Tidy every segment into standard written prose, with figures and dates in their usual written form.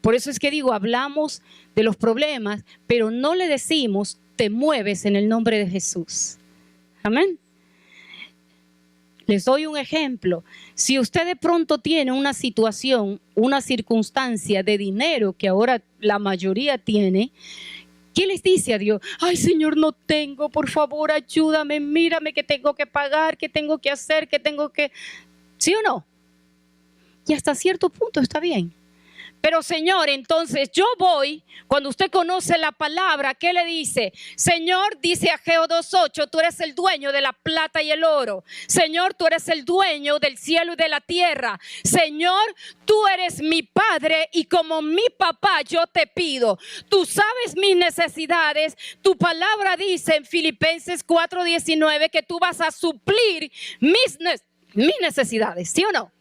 Por eso es que digo, hablamos de los problemas, pero no le decimos, te mueves en el nombre de Jesús. Amén. Les doy un ejemplo. Si usted de pronto tiene una situación, una circunstancia de dinero que ahora la mayoría tiene, ¿qué les dice a Dios? Ay, Señor, no tengo, por favor, ayúdame, mírame que tengo que pagar, que tengo que hacer, que tengo que... ¿Sí o no? Y hasta cierto punto está bien. Pero Señor, entonces yo voy, cuando usted conoce la palabra, ¿qué le dice? Señor, dice Ageo 2:8, tú eres el dueño de la plata y el oro. Señor, tú eres el dueño del cielo y de la tierra. Señor, tú eres mi padre y como mi papá yo te pido. Tú sabes mis necesidades. Tu palabra dice en Filipenses 4:19 que tú vas a suplir mis necesidades, ¿sí o no?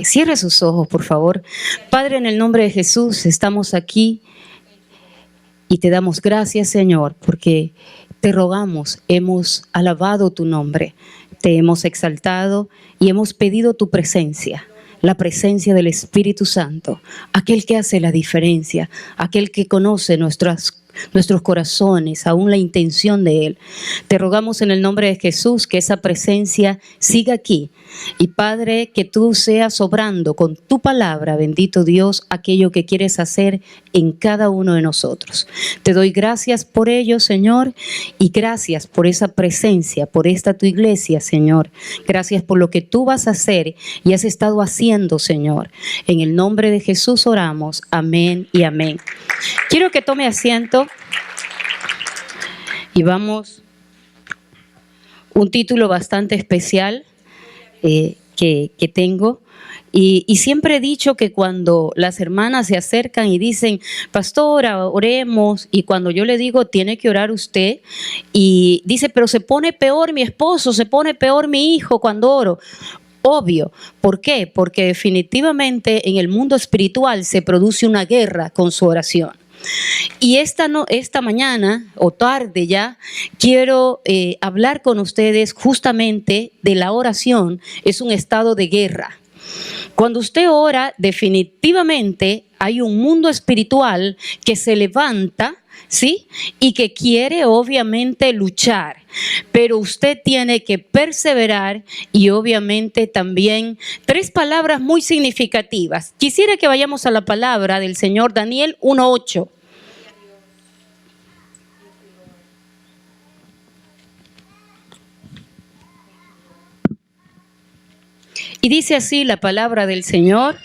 Cierre sus ojos, por favor. Padre, en el nombre de Jesús, estamos aquí y te damos gracias, Señor, porque te rogamos, hemos alabado tu nombre, te hemos exaltado y hemos pedido tu presencia. La presencia del Espíritu Santo, aquel que hace la diferencia, aquel que conoce nuestros corazones, aún la intención de Él. Te rogamos en el nombre de Jesús que esa presencia siga aquí. Y Padre, que tú seas obrando con tu palabra, bendito Dios, aquello que quieres hacer en cada uno de nosotros. Te doy gracias por ello, Señor, y gracias por esa presencia, por esta tu iglesia, Señor. Gracias por lo que tú vas a hacer y has estado haciendo, Señor. En el nombre de Jesús oramos. Amén y amén. Quiero que tome asiento y vamos un título bastante especial que tengo. Y siempre he dicho que cuando las hermanas se acercan y dicen, pastora, oremos, y cuando yo le digo, tiene que orar usted, y dice, pero se pone peor mi esposo, se pone peor mi hijo cuando oro. Obvio. ¿Por qué? Porque definitivamente en el mundo espiritual se produce una guerra con su oración. Y esta mañana o tarde ya quiero hablar con ustedes justamente de la oración. Es un estado de guerra. Cuando usted ora, definitivamente hay un mundo espiritual que se levanta, ¿sí? Y que quiere obviamente luchar, pero usted tiene que perseverar y obviamente también 3 palabras muy significativas. Quisiera que vayamos a la palabra del Señor, Daniel 1:8. Y dice así la palabra del Señor,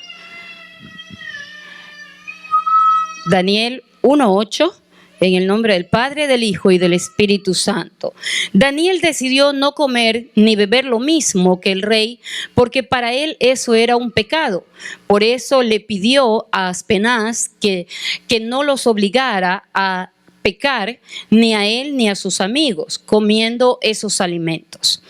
Daniel 1:8. En el nombre del Padre, del Hijo y del Espíritu Santo. Daniel decidió no comer ni beber lo mismo que el rey, porque para él eso era un pecado. Por eso le pidió a Aspenaz que no los obligara a pecar, ni a él ni a sus amigos, comiendo esos alimentos.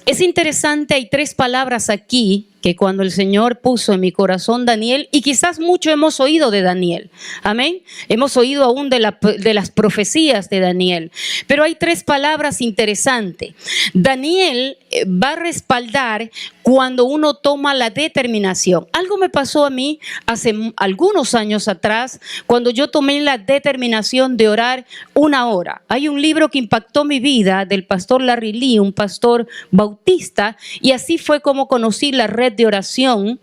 Es interesante, hay 3 palabras aquí que cuando el Señor puso en mi corazón Daniel, y quizás mucho hemos oído de Daniel, amén, hemos oído aún de las profecías de Daniel, pero hay 3 palabras interesantes. Daniel va a respaldar cuando uno toma la determinación. Algo me pasó a mí hace algunos años atrás, cuando yo tomé la determinación de orar 1 hora. Hay un libro que impactó mi vida del pastor Larry Lee, un pastor bautista, y así fue como conocí la red de oración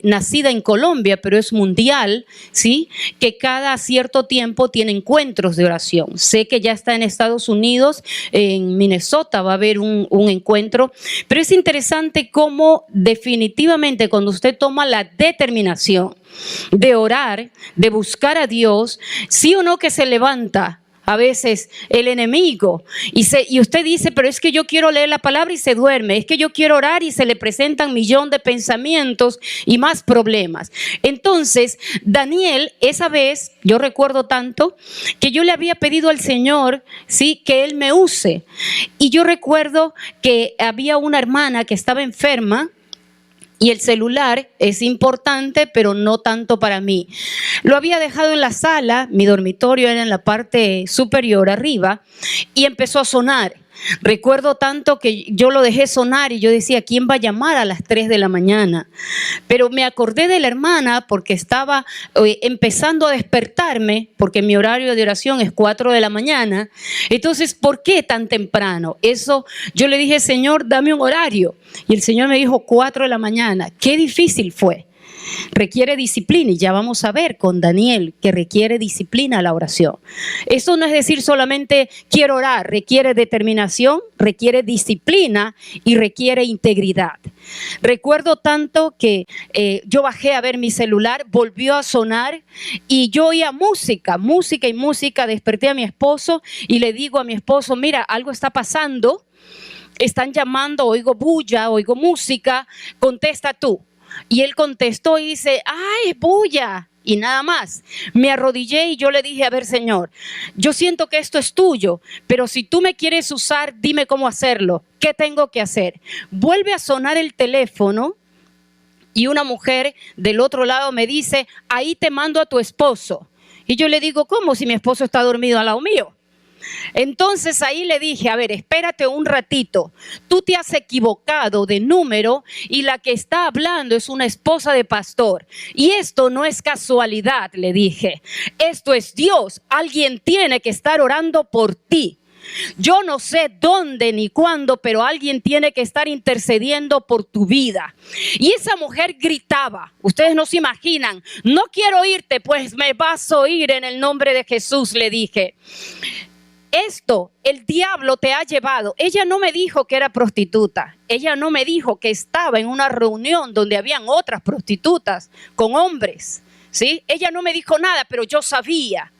nacida en Colombia, pero es mundial, ¿sí? Que cada cierto tiempo tiene encuentros de oración. Sé que ya está en Estados Unidos, en Minnesota va a haber un encuentro, pero es interesante cómo definitivamente cuando usted toma la determinación de orar, de buscar a Dios, sí o no que se levanta a veces el enemigo y usted dice, pero es que yo quiero leer la palabra y se duerme, es que yo quiero orar y se le presentan 1,000,000 de pensamientos y más problemas. Entonces Daniel, esa vez yo recuerdo tanto que yo le había pedido al Señor, sí, que Él me use, y yo recuerdo que había una hermana que estaba enferma. Y el celular es importante, pero no tanto para mí. Lo había dejado en la sala, mi dormitorio era en la parte superior arriba, y empezó a sonar. Recuerdo tanto que yo lo dejé sonar y yo decía, ¿quién va a llamar a las 3 de la mañana? Pero me acordé de la hermana porque estaba empezando a despertarme, porque mi horario de oración es 4 de la mañana. Entonces, ¿por qué tan temprano? Eso, yo le dije, Señor, dame un horario. Y el Señor me dijo 4 de la mañana. Qué difícil fue. Requiere disciplina y ya vamos a ver con Daniel que requiere disciplina la oración. Eso no es decir solamente quiero orar, requiere determinación, requiere disciplina y requiere integridad. Recuerdo tanto que yo bajé a ver mi celular, volvió a sonar y yo oía música, desperté a mi esposo y le digo a mi esposo, mira, algo está pasando, están llamando, oigo bulla, oigo música, contesta tú. Y él contestó y dice, ¡ay, bulla! Y nada más. Me arrodillé y yo le dije, a ver, Señor, yo siento que esto es tuyo, pero si tú me quieres usar, dime cómo hacerlo. ¿Qué tengo que hacer? Vuelve a sonar el teléfono y una mujer del otro lado me dice, ahí te mando a tu esposo. Y yo le digo, ¿cómo si mi esposo está dormido al lado mío? Entonces ahí le dije, a ver, espérate un ratito, tú te has equivocado de número y la que está hablando es una esposa de pastor. Y esto no es casualidad, le dije, esto es Dios, alguien tiene que estar orando por ti. Yo no sé dónde ni cuándo, pero alguien tiene que estar intercediendo por tu vida. Y esa mujer gritaba, ustedes no se imaginan, no quiero oírte, pues me vas a oír en el nombre de Jesús, le dije. Esto, el diablo te ha llevado. Ella no me dijo que era prostituta. Ella no me dijo que estaba en una reunión donde habían otras prostitutas con hombres, ¿sí? Ella no me dijo nada, pero yo sabía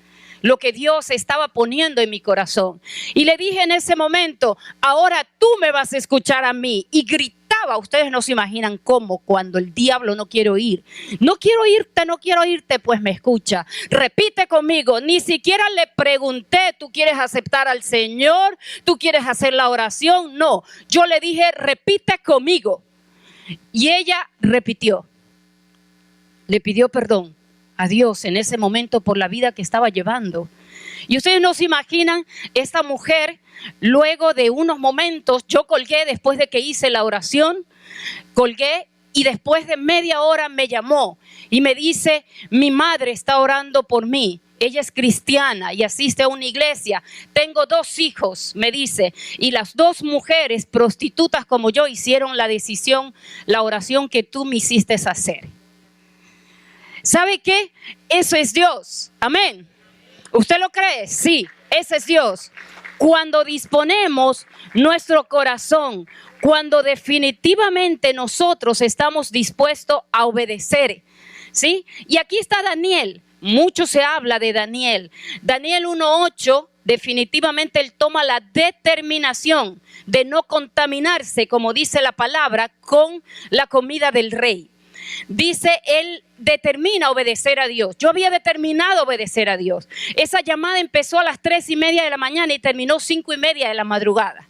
lo que Dios estaba poniendo en mi corazón. Y le dije en ese momento, ahora tú me vas a escuchar a mí. Y gritaba, ustedes no se imaginan cómo cuando el diablo no quiere oír. No quiero oírte, pues me escucha. Repite conmigo, ni siquiera le pregunté, ¿tú quieres aceptar al Señor? ¿Tú quieres hacer la oración? No, yo le dije, repite conmigo. Y ella repitió. Le pidió perdón a Dios en ese momento por la vida que estaba llevando. Y ustedes no se imaginan, esta mujer, luego de unos momentos, yo colgué después de que hice la oración, colgué y después de media hora me llamó y me dice, mi madre está orando por mí. Ella es cristiana y asiste a una iglesia. Tengo 2 hijos, me dice, y las 2 mujeres prostitutas como yo hicieron la decisión, la oración que tú me hiciste hacer. ¿Sabe qué? Eso es Dios. Amén. ¿Usted lo cree? Sí, ese es Dios. Cuando disponemos nuestro corazón, cuando definitivamente nosotros estamos dispuestos a obedecer, ¿sí? Y aquí está Daniel. Mucho se habla de Daniel. Daniel 1:8, definitivamente él toma la determinación de no contaminarse, como dice la palabra, con la comida del rey. Dice, él determina obedecer a Dios. Yo había determinado obedecer a Dios. Esa llamada empezó a las 3:30 de la mañana y terminó 5:30 de la madrugada.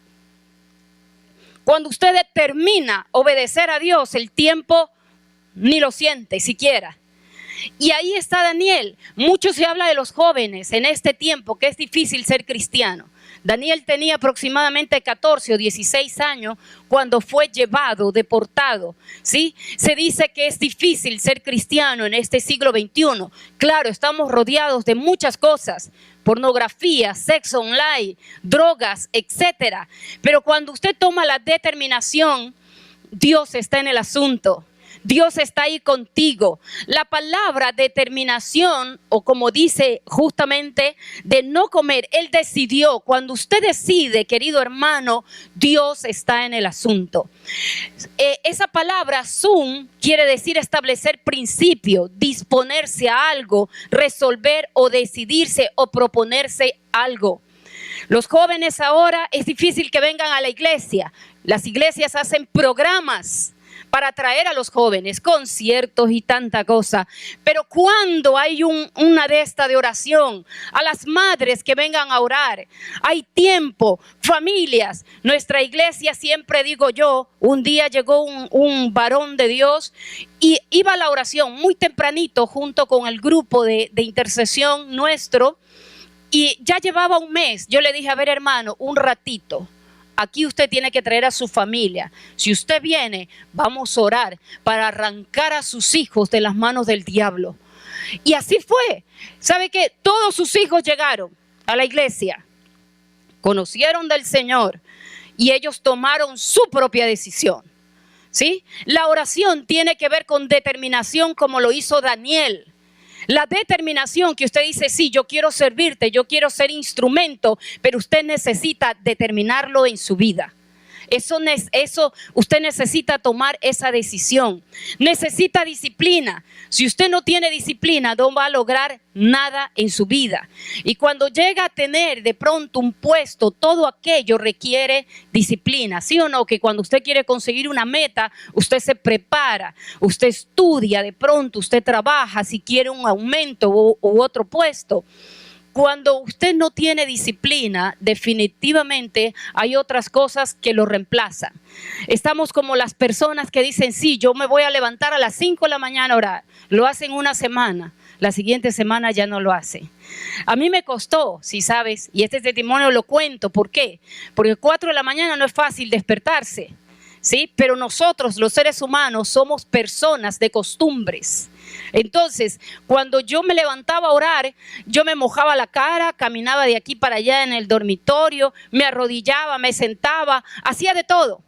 Cuando usted determina obedecer a Dios, el tiempo ni lo siente siquiera. Y ahí está Daniel. Mucho se habla de los jóvenes en este tiempo, que es difícil ser cristiano. Daniel tenía aproximadamente 14 o 16 años cuando fue llevado, deportado, ¿sí? Se dice que es difícil ser cristiano en este siglo XXI. Claro, estamos rodeados de muchas cosas, pornografía, sexo online, drogas, etcétera. Pero cuando usted toma la determinación, Dios está en el asunto. Dios está ahí contigo. La palabra determinación, o como dice justamente, de no comer, Él decidió. Cuando usted decide, querido hermano, Dios está en el asunto. Esa palabra sum quiere decir establecer principio, disponerse a algo, resolver o decidirse o proponerse algo. Los jóvenes ahora es difícil que vengan a la iglesia. Las iglesias hacen programas para atraer a los jóvenes, conciertos y tanta cosa. Pero cuando hay una de esta de oración, a las madres que vengan a orar, hay tiempo, familias. Nuestra iglesia, siempre digo yo, un día llegó un varón de Dios y iba a la oración muy tempranito junto con el grupo de intercesión nuestro, y ya llevaba un mes. Yo le dije, a ver hermano, un ratito, aquí usted tiene que traer a su familia. Si usted viene, vamos a orar para arrancar a sus hijos de las manos del diablo. Y así fue. ¿Sabe qué? Todos sus hijos llegaron a la iglesia, conocieron del Señor y ellos tomaron su propia decisión. ¿Sí? La oración tiene que ver con determinación, como lo hizo Daniel. La determinación que usted dice, sí, yo quiero servirte, yo quiero ser instrumento, pero usted necesita determinarlo en su vida. Eso usted necesita tomar esa decisión. Necesita disciplina. Si usted no tiene disciplina, no va a lograr nada en su vida. Y cuando llega a tener de pronto un puesto, todo aquello requiere disciplina. ¿Sí o no? Que cuando usted quiere conseguir una meta, usted se prepara, usted estudia, de pronto usted trabaja si quiere un aumento u otro puesto. Cuando usted no tiene disciplina, definitivamente hay otras cosas que lo reemplazan. Estamos como las personas que dicen, sí, yo me voy a levantar a las 5 de la mañana a orar. Lo hacen una semana, la siguiente semana ya no lo hacen. A mí me costó, si sabes, y este testimonio lo cuento. ¿Por qué? Porque 4 de la mañana no es fácil despertarse, ¿sí? Pero nosotros, los seres humanos, somos personas de costumbres. Entonces, cuando yo me levantaba a orar, yo me mojaba la cara, caminaba de aquí para allá en el dormitorio, me arrodillaba, me sentaba, hacía de todo,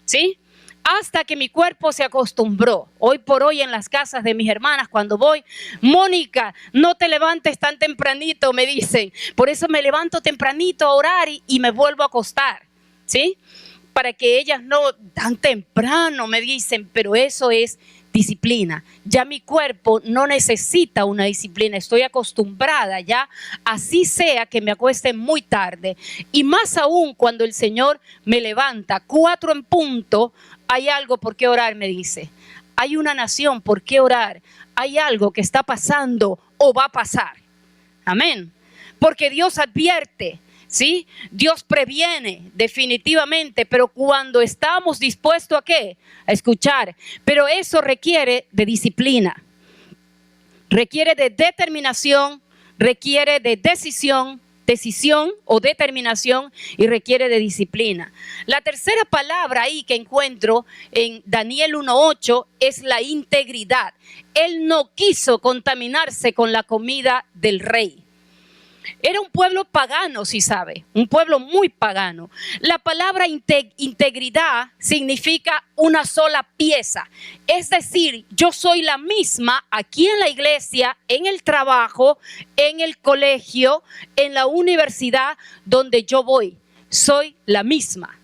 ¿sí? Hasta que mi cuerpo se acostumbró. Hoy por hoy en las casas de mis hermanas, cuando voy, Mónica, no te levantes tan tempranito, me dicen. Por eso me levanto tempranito a orar y me vuelvo a acostar, ¿sí? Para que ellas no tan temprano me dicen, pero eso es disciplina. Ya mi cuerpo no necesita una disciplina, estoy acostumbrada ya, así sea que me acueste muy tarde. Y más aún cuando el Señor me levanta 4 en punto, hay algo por qué orar, me dice. Hay una nación por qué orar. Hay algo que está pasando o va a pasar. Amén. Porque Dios advierte. ¿Sí? Dios previene definitivamente, pero cuando estamos dispuestos ¿a qué? A escuchar. Pero eso requiere de disciplina, requiere de determinación, requiere de decisión o determinación y requiere de disciplina. La tercera palabra ahí que encuentro en Daniel 1:8 es la integridad. Él no quiso contaminarse con la comida del rey. Era un pueblo pagano, si sabe, un pueblo muy pagano. La palabra integridad significa una sola pieza. Es decir, yo soy la misma aquí en la iglesia, en el trabajo, en el colegio, en la universidad donde yo voy. Soy la misma.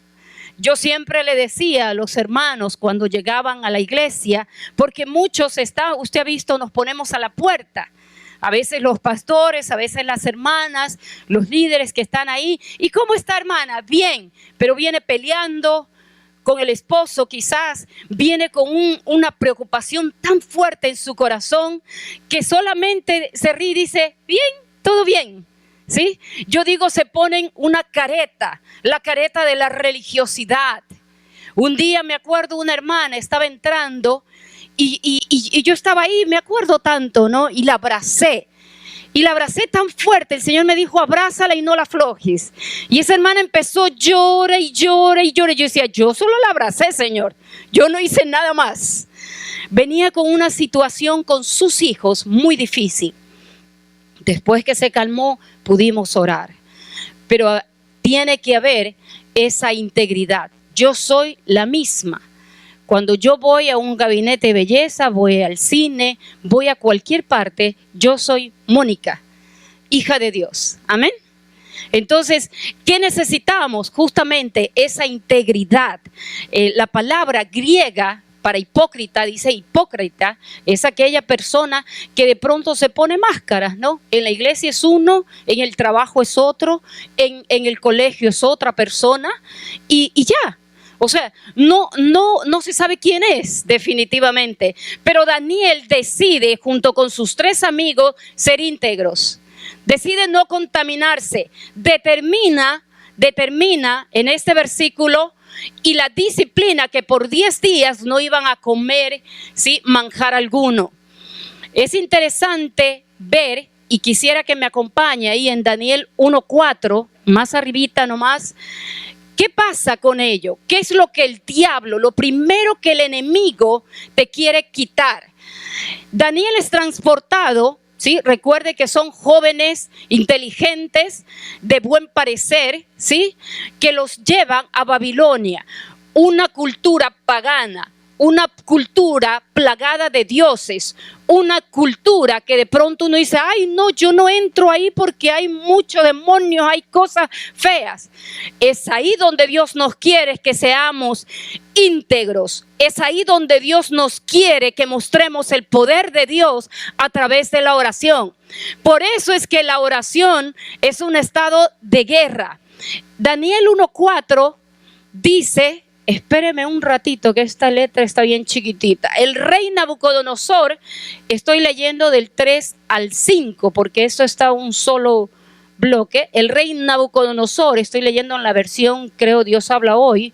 Yo siempre le decía a los hermanos cuando llegaban a la iglesia, porque muchos usted ha visto, nos ponemos a la puerta. A veces los pastores, a veces las hermanas, los líderes que están ahí. ¿Y cómo está, hermana? Bien, pero viene peleando con el esposo quizás, viene con una preocupación tan fuerte en su corazón que solamente se ríe y dice, bien, todo bien. ¿Sí? Yo digo, se ponen una careta, la careta de la religiosidad. Un día me acuerdo una hermana estaba entrando y yo estaba ahí, me acuerdo tanto, ¿no? Y la abracé tan fuerte, el Señor me dijo, abrázala y no la aflojes. Y esa hermana empezó, llora y llora y llora. Yo decía, yo solo la abracé, Señor, yo no hice nada más. Venía con una situación con sus hijos muy difícil. Después que se calmó, pudimos orar. Pero tiene que haber esa integridad. Yo soy la misma. Cuando yo voy a un gabinete de belleza, voy al cine, voy a cualquier parte, yo soy Mónica, hija de Dios. Amén. Entonces, ¿qué necesitamos? Justamente esa integridad. La palabra griega para hipócrita, dice hipócrita, es aquella persona que de pronto se pone máscaras, ¿no? En la iglesia es uno, en el trabajo es otro, en el colegio es otra persona y ya. O sea, no se sabe quién es definitivamente. Pero Daniel decide, junto con sus 3 amigos, ser íntegros. Decide no contaminarse. Determina en este versículo y la disciplina que por 10 días no iban a comer, ¿sí?, manjar alguno. Es interesante ver, y quisiera que me acompañe ahí en Daniel 1:4, más arribita nomás, ¿Qué pasa con ello? ¿Qué es lo que el diablo, lo primero que el enemigo te quiere quitar? Daniel es transportado, ¿sí? Recuerde que son jóvenes inteligentes, de buen parecer, ¿sí? Que los llevan a Babilonia, una cultura pagana, una cultura plagada de dioses, una cultura que de pronto uno dice, ay no, yo no entro ahí porque hay muchos demonios, hay cosas feas. Es ahí donde Dios nos quiere que seamos íntegros. Es ahí donde Dios nos quiere que mostremos el poder de Dios a través de la oración. Por eso es que la oración es un estado de guerra. Daniel 1:4 dice, espéreme un ratito que esta letra está bien chiquitita. El rey Nabucodonosor, estoy leyendo del 3 al 5 porque esto está un solo bloque. El rey Nabucodonosor, estoy leyendo en la versión, creo Dios habla hoy.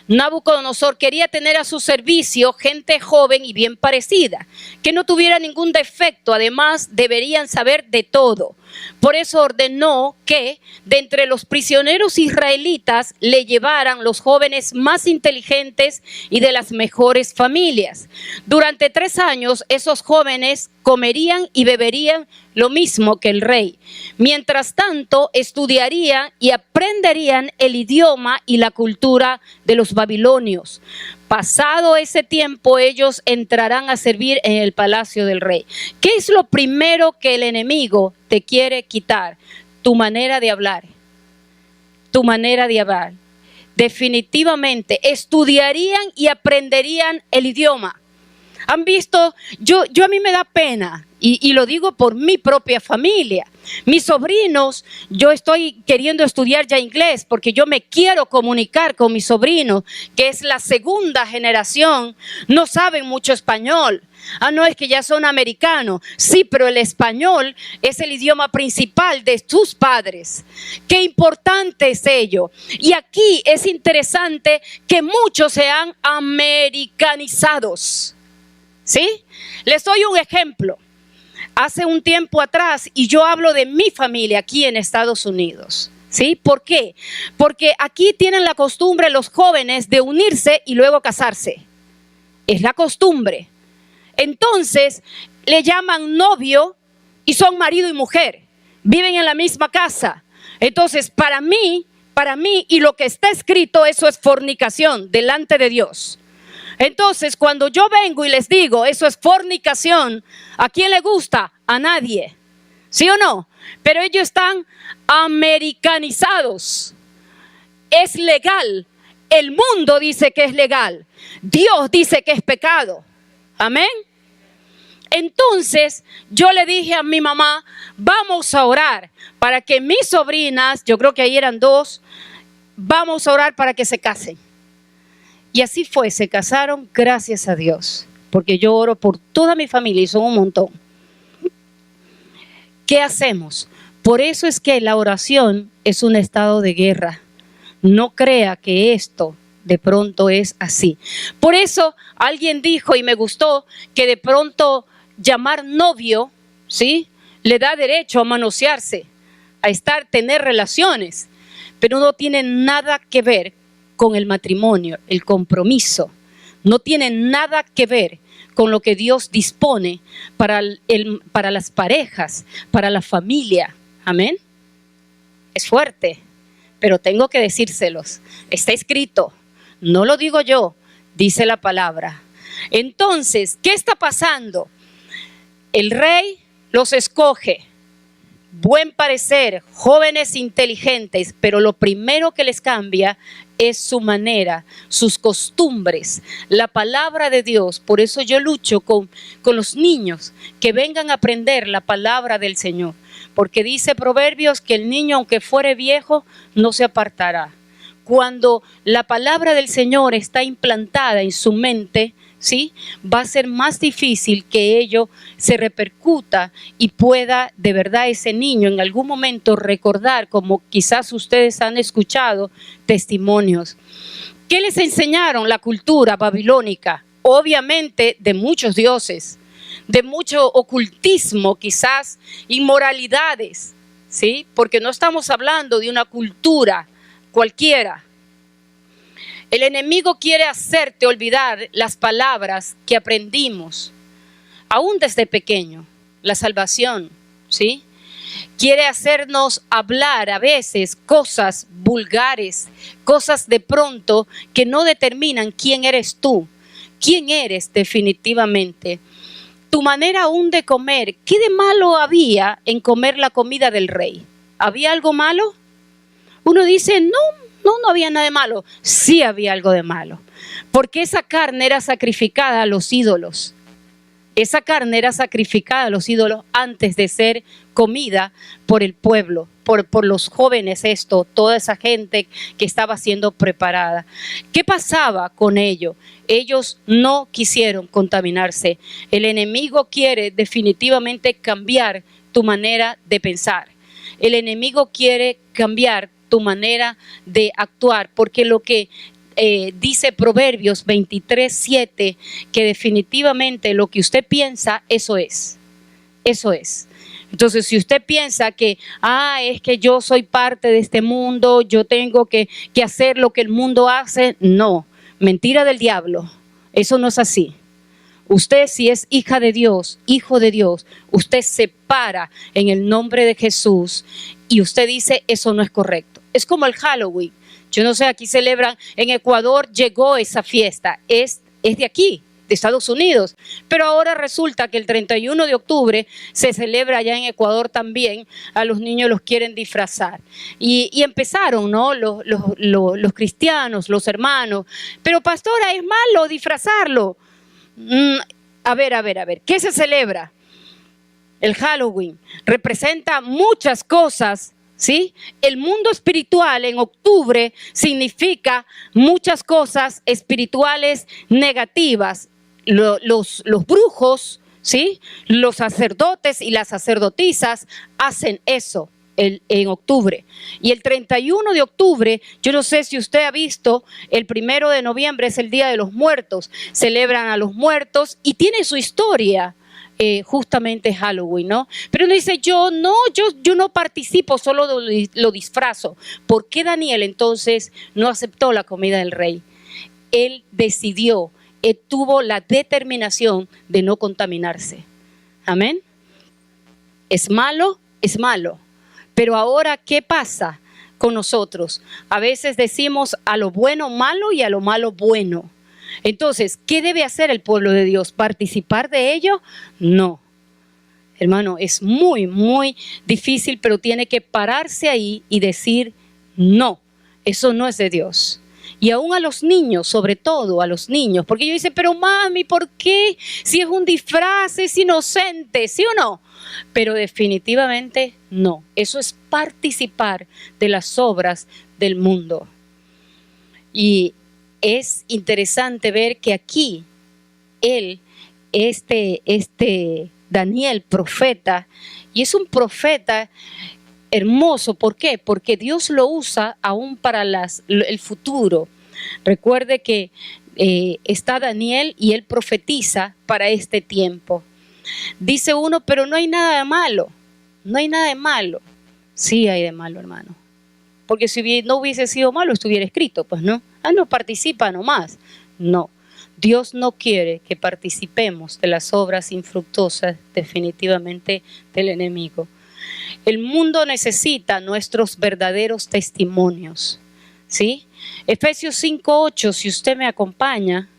Nabucodonosor quería tener a su servicio gente joven y bien parecida, que no tuviera ningún defecto, además deberían saber de todo. Por eso ordenó que de entre los prisioneros israelitas le llevaran los jóvenes más inteligentes y de las mejores familias. Durante 3 años esos jóvenes comerían y beberían lo mismo que el rey. Mientras tanto, estudiarían y aprenderían el idioma y la cultura de los babilonios. Pasado ese tiempo, ellos entrarán a servir en el palacio del rey. ¿Qué es lo primero que el enemigo te quiere quitar? Tu manera de hablar. Tu manera de hablar. Definitivamente, estudiarían y aprenderían el idioma. Han visto, yo a mí me da pena y lo digo por mi propia familia. Mis sobrinos, yo estoy queriendo estudiar ya inglés porque yo me quiero comunicar con mis sobrinos, que es la segunda generación, no saben mucho español. Ah, no, es que ya son americanos. Sí, pero el español es el idioma principal de tus padres. Qué importante es ello. Y aquí es interesante que muchos sean americanizados. ¿Sí? Les doy un ejemplo. Hace un tiempo atrás, y yo hablo de mi familia aquí en Estados Unidos. ¿Sí? ¿Por qué? Porque aquí tienen la costumbre los jóvenes de unirse y luego casarse. Es la costumbre. Entonces, le llaman novio y son marido y mujer. Viven en la misma casa. Entonces, para mí, y lo que está escrito, eso es fornicación delante de Dios. Entonces, cuando yo vengo y les digo, eso es fornicación, ¿a quién le gusta? A nadie. ¿Sí o no? Pero ellos están americanizados. Es legal. El mundo dice que es legal. Dios dice que es pecado. Amén. Entonces, yo le dije a mi mamá, vamos a orar para que mis sobrinas, yo creo que ahí eran 2, vamos a orar para que se casen. Y así fue, se casaron, gracias a Dios, porque yo oro por toda mi familia y son un montón. ¿Qué hacemos? Por eso es que la oración es un estado de guerra. No crea que esto de pronto es así. Por eso alguien dijo, y me gustó, que de pronto llamar novio, ¿sí?, le da derecho a manosearse, a tener relaciones, pero no tiene nada que ver con el matrimonio, el compromiso. No tiene nada que ver con lo que Dios dispone para las parejas, para la familia. Amén. Es fuerte, pero tengo que decírselos. Está escrito, no lo digo yo, dice la palabra. Entonces, ¿qué está pasando? El rey los escoge. Buen parecer, jóvenes inteligentes, pero lo primero que les cambia es su manera, sus costumbres, la palabra de Dios. Por eso yo lucho con los niños que vengan a aprender la palabra del Señor. Porque dice Proverbios que el niño, aunque fuere viejo, no se apartará. Cuando la palabra del Señor está implantada en su mente, ¿sí?, va a ser más difícil que ello se repercuta y pueda de verdad ese niño en algún momento recordar, como quizás ustedes han escuchado testimonios. ¿Qué les enseñaron la cultura babilónica? Obviamente de muchos dioses, de mucho ocultismo, quizás inmoralidades, ¿sí? Porque no estamos hablando de una cultura cualquiera. El enemigo quiere hacerte olvidar las palabras que aprendimos, aún desde pequeño, la salvación, ¿sí? Quiere hacernos hablar a veces cosas vulgares, cosas de pronto que no determinan quién eres tú, quién eres definitivamente. Tu manera aún de comer, ¿qué de malo había en comer la comida del rey? ¿Había algo malo? Uno dice, no había nada de malo. Sí había algo de malo, porque esa carne era sacrificada a los ídolos. Esa carne era sacrificada a los ídolos antes de ser comida por el pueblo, por los jóvenes, toda esa gente que estaba siendo preparada. ¿Qué pasaba con ello? Ellos no quisieron contaminarse. El enemigo quiere definitivamente cambiar tu manera de pensar. El enemigo quiere cambiar tu manera de actuar, porque lo que dice Proverbios 23:7, que definitivamente lo que usted piensa, eso es. Entonces, si usted piensa que, es que yo soy parte de este mundo, yo tengo que hacer lo que el mundo hace, no, mentira del diablo, eso no es así. Usted, si es hija de Dios, hijo de Dios, usted se para en el nombre de Jesús y usted dice, eso no es correcto. Es como el Halloween. Yo no sé, aquí celebran, en Ecuador llegó esa fiesta, es de aquí, de Estados Unidos, pero ahora resulta que el 31 de octubre se celebra allá en Ecuador también. A los niños los quieren disfrazar y empezaron, ¿no? Los cristianos, los hermanos, pero pastora, es malo disfrazarlo. A ver, ¿qué se celebra? El Halloween representa muchas cosas, ¿sí? El mundo espiritual en octubre significa muchas cosas espirituales negativas. Los brujos, ¿sí? Los sacerdotes y las sacerdotisas hacen eso en octubre. Y el 31 de octubre, yo no sé si usted ha visto, el 1 de noviembre es el Día de los Muertos. Celebran a los muertos y tiene su historia. Justamente Halloween, ¿no? Pero uno dice, yo no participo, solo lo disfrazo. ¿Por qué Daniel entonces no aceptó la comida del rey? Él decidió, tuvo la determinación de no contaminarse. Amén. Es malo. Pero ahora, ¿qué pasa con nosotros? A veces decimos a lo bueno malo y a lo malo bueno. Entonces, ¿qué debe hacer el pueblo de Dios? ¿Participar de ello? No. Hermano, es muy, muy difícil, pero tiene que pararse ahí y decir, no, eso no es de Dios. Y aún a los niños, sobre todo a los niños, porque ellos dicen, pero mami, ¿por qué? Si es un disfraz, es inocente, ¿sí o no? Pero definitivamente no. Eso es participar de las obras del mundo. Y es interesante ver que aquí Daniel, profeta, y es un profeta hermoso. ¿Por qué? Porque Dios lo usa aún para el futuro. Recuerde que está Daniel y él profetiza para este tiempo. Dice uno, pero no hay nada de malo. No hay nada de malo. Sí hay de malo, hermano. Porque si no hubiese sido malo, estuviera escrito, pues no. No participa nomás. No. Dios no quiere que participemos de las obras infructuosas definitivamente del enemigo. El mundo necesita nuestros verdaderos testimonios, ¿sí? Efesios 5:8, si usted me acompaña.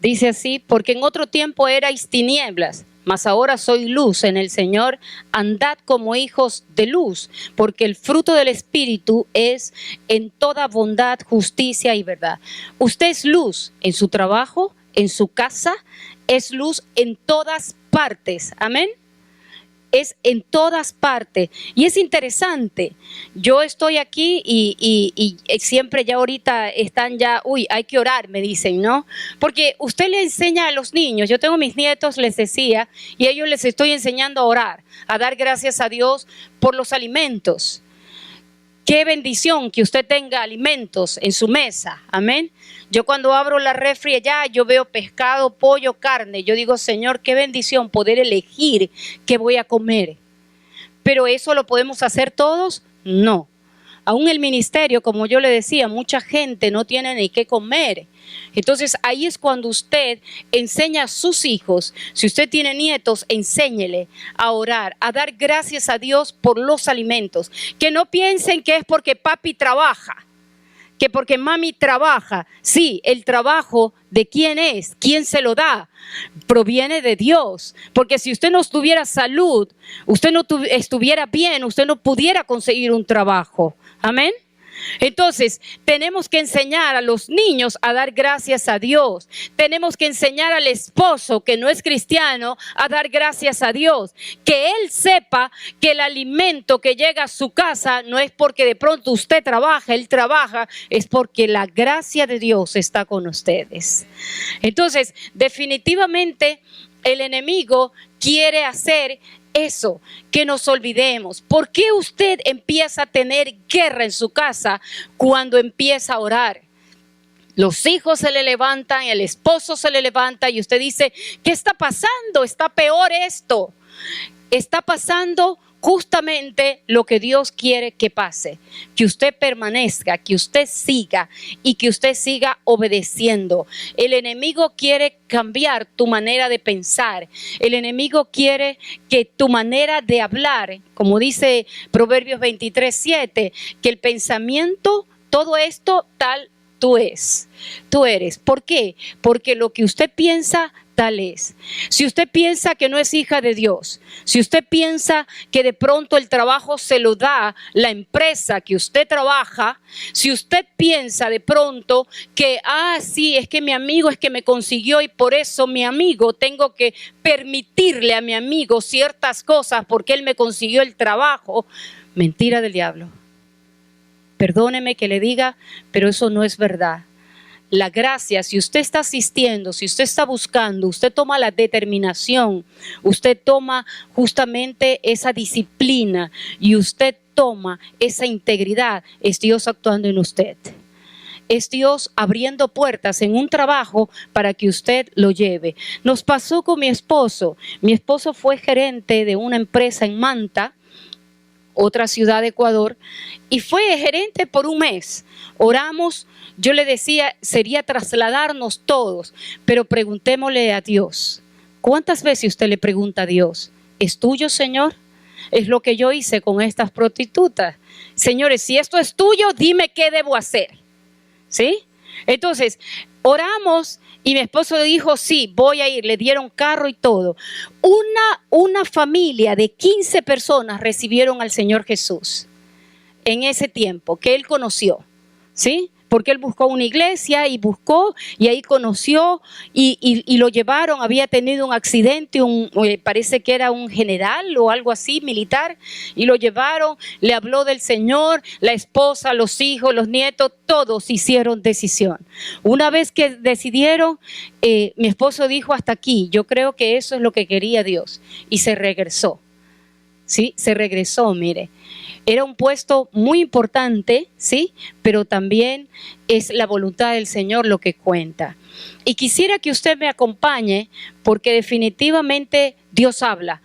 Dice así, porque en otro tiempo erais tinieblas, mas ahora soy luz en el Señor, andad como hijos de luz, porque el fruto del Espíritu es en toda bondad, justicia y verdad. Usted es luz en su trabajo, en su casa, es luz en todas partes, amén. Es en todas partes. Y es interesante, yo estoy aquí y siempre ya ahorita están ya, hay que orar, me dicen, ¿no? Porque usted le enseña a los niños, yo tengo mis nietos, les decía, y a ellos les estoy enseñando a orar, a dar gracias a Dios por los alimentos. Qué bendición que usted tenga alimentos en su mesa. Amén. Yo cuando abro la refri allá, yo veo pescado, pollo, carne. Yo digo, Señor, qué bendición poder elegir qué voy a comer. ¿Pero eso lo podemos hacer todos? No. Aún el ministerio, como yo le decía, mucha gente no tiene ni qué comer. Entonces ahí es cuando usted enseña a sus hijos, si usted tiene nietos, enséñele a orar, a dar gracias a Dios por los alimentos. Que no piensen que es porque papi trabaja, que porque mami trabaja. Sí, el trabajo de quién es, quién se lo da, proviene de Dios. Porque si usted no tuviera salud, usted no estuviera bien, usted no pudiera conseguir un trabajo. Amén. Entonces, tenemos que enseñar a los niños a dar gracias a Dios. Tenemos que enseñar al esposo que no es cristiano a dar gracias a Dios. Que él sepa que el alimento que llega a su casa no es porque de pronto usted trabaja, él trabaja, es porque la gracia de Dios está con ustedes. Entonces, definitivamente el enemigo quiere hacer eso, que nos olvidemos. ¿Por qué usted empieza a tener guerra en su casa cuando empieza a orar? Los hijos se le levantan, el esposo se le levanta y usted dice, ¿qué está pasando? Está peor esto. Está pasando justamente lo que Dios quiere que pase, que usted permanezca, que usted siga y que usted siga obedeciendo. El enemigo quiere cambiar tu manera de pensar. El enemigo quiere que tu manera de hablar, como dice Proverbios 23:7, que el pensamiento, todo esto tal tú eres. ¿Por qué? Porque lo que usted piensa, tal es. Si usted piensa que no es hija de Dios, si usted piensa que de pronto el trabajo se lo da la empresa que usted trabaja, si usted piensa de pronto que, sí, es que mi amigo es que me consiguió y por eso mi amigo, tengo que permitirle a mi amigo ciertas cosas porque él me consiguió el trabajo, mentira del diablo. Perdóneme que le diga, pero eso no es verdad. La gracia, si usted está asistiendo, si usted está buscando, usted toma la determinación, usted toma justamente esa disciplina y usted toma esa integridad, es Dios actuando en usted. Es Dios abriendo puertas en un trabajo para que usted lo lleve. Nos pasó con mi esposo. Mi esposo fue gerente de una empresa en Manta, otra ciudad de Ecuador, y fue gerente por un mes. Oramos, yo le decía, sería trasladarnos todos, pero preguntémosle a Dios. ¿Cuántas veces usted le pregunta a Dios? ¿Es tuyo, Señor? Es lo que yo hice con estas prostitutas. Señores, si esto es tuyo, dime qué debo hacer. ¿Sí? Entonces, oramos y mi esposo dijo, sí, voy a ir. Le dieron carro y todo. Una familia de 15 personas recibieron al Señor Jesús en ese tiempo que él conoció, ¿sí? Porque él buscó una iglesia y buscó y ahí conoció y lo llevaron. Había tenido un accidente, parece que era un general o algo así, militar, y lo llevaron, le habló del Señor, la esposa, los hijos, los nietos, todos hicieron decisión. Una vez que decidieron, mi esposo dijo hasta aquí, yo creo que eso es lo que quería Dios, y se regresó. Sí, se regresó, mire. Era un puesto muy importante, sí, pero también es la voluntad del Señor lo que cuenta. Y quisiera que usted me acompañe porque definitivamente Dios habla.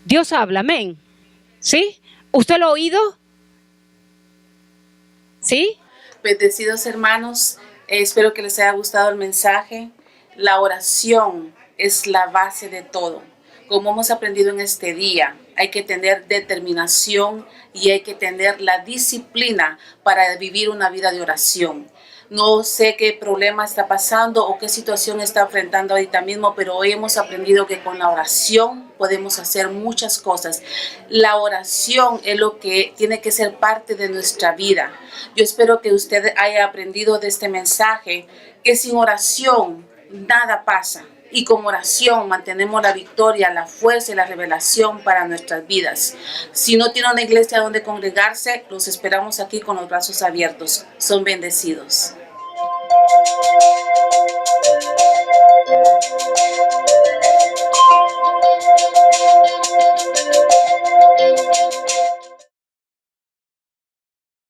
Dios habla, amén. ¿Sí? ¿Usted lo ha oído? ¿Sí? Bendecidos hermanos, espero que les haya gustado el mensaje. La oración es la base de todo. Como hemos aprendido en este día, hay que tener determinación y hay que tener la disciplina para vivir una vida de oración. No sé qué problema está pasando o qué situación está enfrentando ahorita mismo, pero hoy hemos aprendido que con la oración podemos hacer muchas cosas. La oración es lo que tiene que ser parte de nuestra vida. Yo espero que usted haya aprendido de este mensaje que sin oración nada pasa. Y con oración mantenemos la victoria, la fuerza y la revelación para nuestras vidas. Si no tiene una iglesia donde congregarse, los esperamos aquí con los brazos abiertos. Son bendecidos.